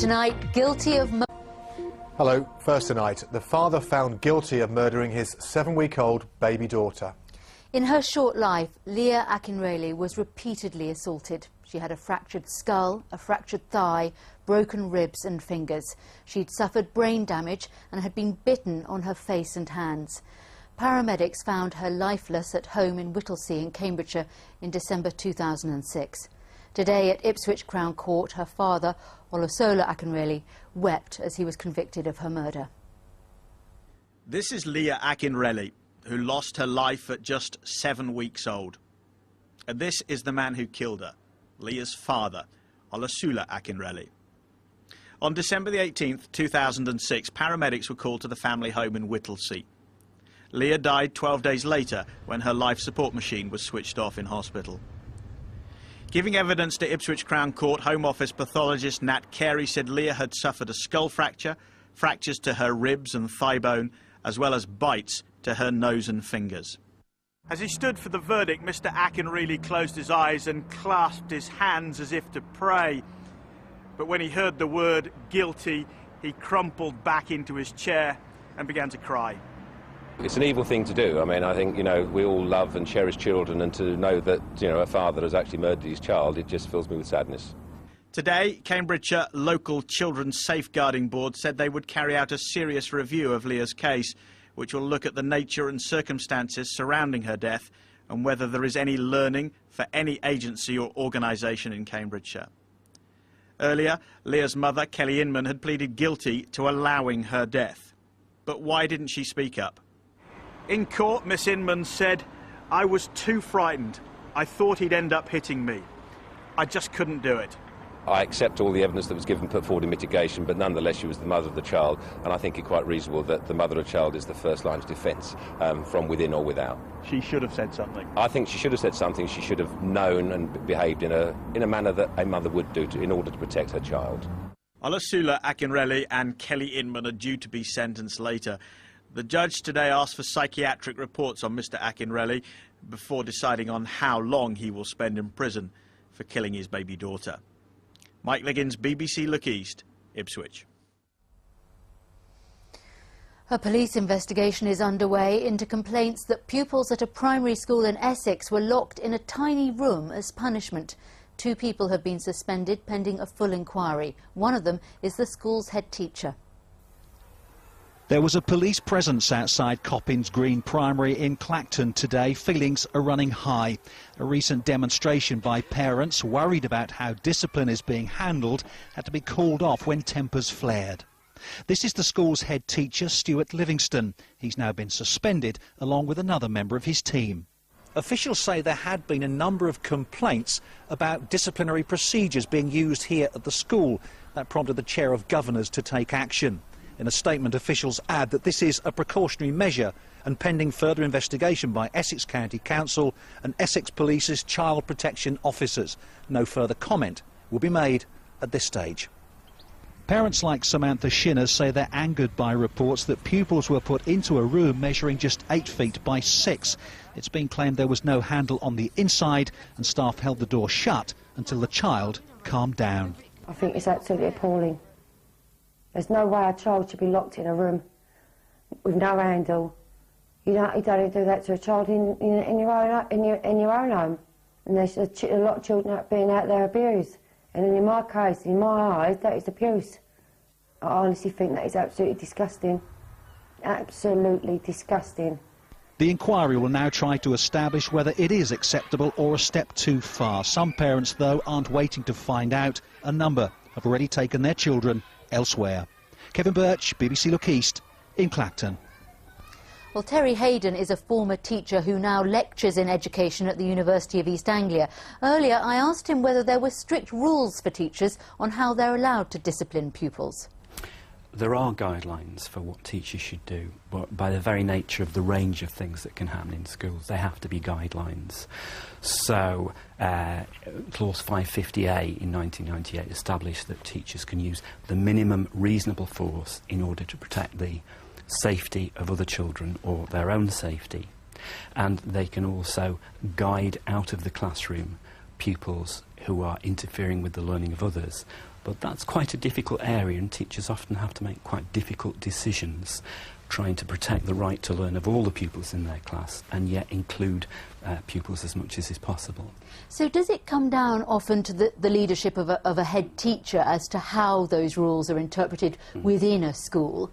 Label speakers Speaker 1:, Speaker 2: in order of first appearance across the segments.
Speaker 1: tonight, guilty of...
Speaker 2: Hello. First tonight, the father found guilty of murdering his 7-week-old baby daughter.
Speaker 1: In her short life, Lea Akinrelli was repeatedly assaulted. She had a fractured skull, a fractured thigh, broken ribs and fingers. She'd suffered brain damage and had been bitten on her face and hands. Paramedics found her lifeless at home in Whittlesea in Cambridgeshire in December 2006. Today at Ipswich Crown Court, her father, Olusola Akinrelli, wept as he was convicted of her murder.
Speaker 3: This is Lea Akinrelli, who lost her life at just 7 weeks old. And this is the man who killed her, Lea's father, Olusola Akinrelli. On December the 18th, 2006, paramedics were called to the family home in Whittlesea. Lea died 12 days later when her life support machine was switched off in hospital. Giving evidence to Ipswich Crown Court, Home Office pathologist Nat Carey said Lea had suffered a skull fracture, fractures to her ribs and thigh bone, as well as bites to her nose and fingers. As he stood for the verdict, Mr. Akinrelli closed his eyes and clasped his hands as if to pray. But when he heard the word guilty, he crumpled back into his chair and began to cry.
Speaker 4: It's an evil thing to do. I mean, I think, you know, we all love and cherish children, and to know that, you know, a father has actually murdered his child, it just fills me with sadness.
Speaker 3: Today, Cambridgeshire Local Children's Safeguarding Board said they would carry out a serious review of Lea's case, which will look at the nature and circumstances surrounding her death and whether there is any learning for any agency or organisation in Cambridgeshire. Earlier, Lea's mother, Kelly Inman, had pleaded guilty to allowing her death. But why didn't she speak up? In court, Miss Inman said, "I was too frightened. I thought he'd end up hitting me. I just couldn't do it."
Speaker 4: I accept all the evidence that was put forward in mitigation, but nonetheless she was the mother of the child, and I think it quite reasonable that the mother of the child is the first line of defence, from within or without.
Speaker 3: She should have said something.
Speaker 4: I think she should have said something. She should have known and behaved in a manner that a mother would do in order to protect her child.
Speaker 3: Olusola Akinrelli and Kelly Inman are due to be sentenced later. The judge today asked for psychiatric reports on Mr. Akinrelli before deciding on how long he will spend in prison for killing his baby daughter. Mike Liggins, BBC Look East, Ipswich.
Speaker 1: A police investigation is underway into complaints that pupils at a primary school in Essex were locked in a tiny room as punishment. 2 people have been suspended pending a full inquiry. One of them is the school's head teacher.
Speaker 5: There was a police presence outside Coppins Green Primary in Clacton today. Feelings are running high. A recent demonstration by parents worried about how discipline is being handled had to be called off when tempers flared. This is the school's head teacher, Stuart Livingston. He's now been suspended along with another member of his team. Officials say there had been a number of complaints about disciplinary procedures being used here at the school. That prompted the chair of governors to take action. In a statement, officials add that this is a precautionary measure and pending further investigation by Essex County Council and Essex Police's child protection officers. No further comment will be made at this stage. Parents like Samantha Shinner say they're angered by reports that pupils were put into a room measuring just 8 feet by 6. It's been claimed there was no handle on the inside and staff held the door shut until the child calmed down.
Speaker 6: I think it's absolutely appalling. There's no way a child should be locked in a room with no handle. You don't do that to a child in your own home. And there's a lot of children being out there abused. And in my case, in my eyes, that is abuse. I honestly think that is absolutely disgusting. Absolutely disgusting.
Speaker 5: The inquiry will now try to establish whether it is acceptable or a step too far. Some parents, though, aren't waiting to find out. A number have already taken their children elsewhere. Kevin Birch, BBC Look East, in Clacton.
Speaker 1: Well, Terry Hayden is a former teacher who now lectures in education at the University of East Anglia. Earlier, I asked him whether there were strict rules for teachers on how they're allowed to discipline pupils.
Speaker 7: There are guidelines for what teachers should do, but by the very nature of the range of things that can happen in schools, they have to be guidelines. So, Clause 550A in 1998 established that teachers can use the minimum reasonable force in order to protect the safety of other children or their own safety. And they can also guide out of the classroom pupils who are interfering with the learning of others But that's quite a difficult area, and teachers often have to make quite difficult decisions, trying to protect the right to learn of all the pupils in their class and yet include pupils as much as is possible.
Speaker 1: So does it come down often to the leadership of a head teacher as to how those rules are interpreted within a school?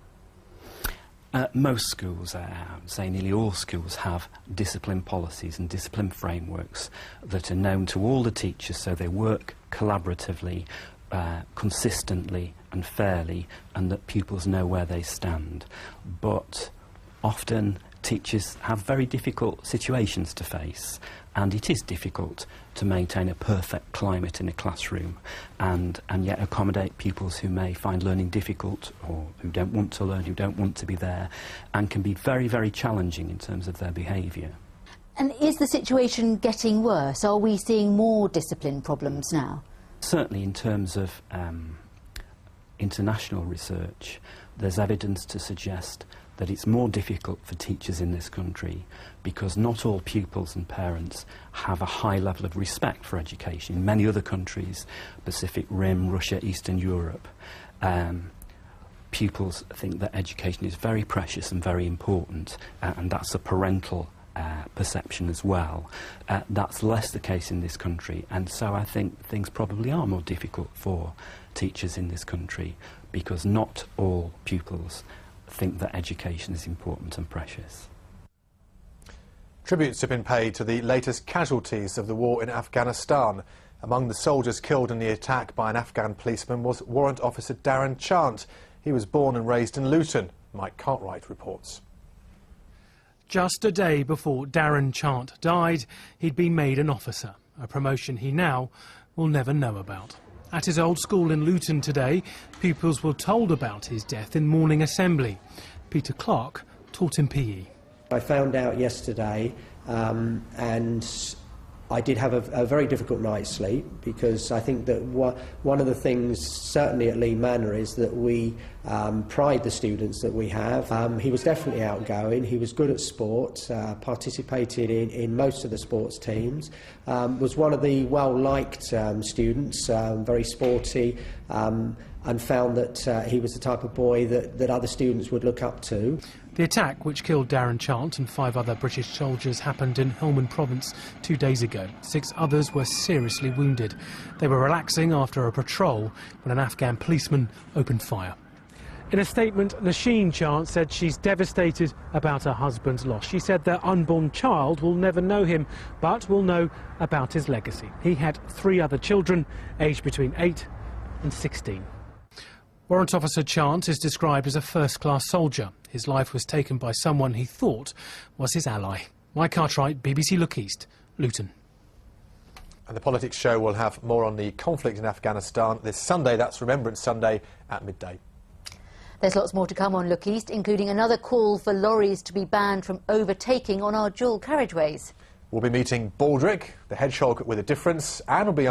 Speaker 7: Most schools, I would say nearly all schools, have discipline policies and discipline frameworks that are known to all the teachers, so they work collaboratively, consistently and fairly, and that pupils know where they stand. But often teachers have very difficult situations to face, and it is difficult to maintain a perfect climate in a classroom and yet accommodate pupils who may find learning difficult, or who don't want to learn, who don't want to be there, and can be very, very challenging in terms of their behaviour.
Speaker 1: And is the situation getting worse? Are we seeing more discipline problems now?
Speaker 7: Certainly in terms of international research, there's evidence to suggest that it's more difficult for teachers in this country because not all pupils and parents have a high level of respect for education. In many other countries, Pacific Rim, Russia, Eastern Europe, pupils think that education is very precious and very important, and that's a parental perception as well. That's less the case in this country, and so I think things probably are more difficult for teachers in this country because not all pupils think that education is important and precious.
Speaker 2: Tributes have been paid to the latest casualties of the war in Afghanistan. Among the soldiers killed in the attack by an Afghan policeman was Warrant Officer Darren Chant. He was born and raised in Luton. Mike Cartwright reports.
Speaker 8: Just a day before Darren Chant died, he'd been made an officer, a promotion he now will never know about. At his old school in Luton today, pupils were told about his death in morning assembly. Peter Clark taught him PE.
Speaker 9: I found out yesterday and I did have a very difficult night's sleep, because I think that one of the things, certainly at Lea Manor, is that we pride the students that we have. He was definitely outgoing, he was good at sport, participated in most of the sports teams, was one of the well-liked students, very sporty, and found that he was the type of boy that other students would look up to.
Speaker 8: The attack, which killed Darren Chant and 5 other British soldiers, happened in Helmand Province 2 days ago. 6 others were seriously wounded. They were relaxing after a patrol when an Afghan policeman opened fire. In a statement, Nasheen Chant said she's devastated about her husband's loss. She said their unborn child will never know him, but will know about his legacy. He had 3 other children, aged between 8 and 16. Warrant Officer Chant is described as a first-class soldier. His life was taken by someone he thought was his ally. Mike Cartwright, BBC Look East, Luton.
Speaker 2: And the Politics Show will have more on the conflict in Afghanistan this Sunday. That's Remembrance Sunday at midday.
Speaker 1: There's lots more to come on Look East, including another call for lorries to be banned from overtaking on our dual carriageways.
Speaker 2: We'll be meeting Baldrick, the hedgehog with a difference, and we'll be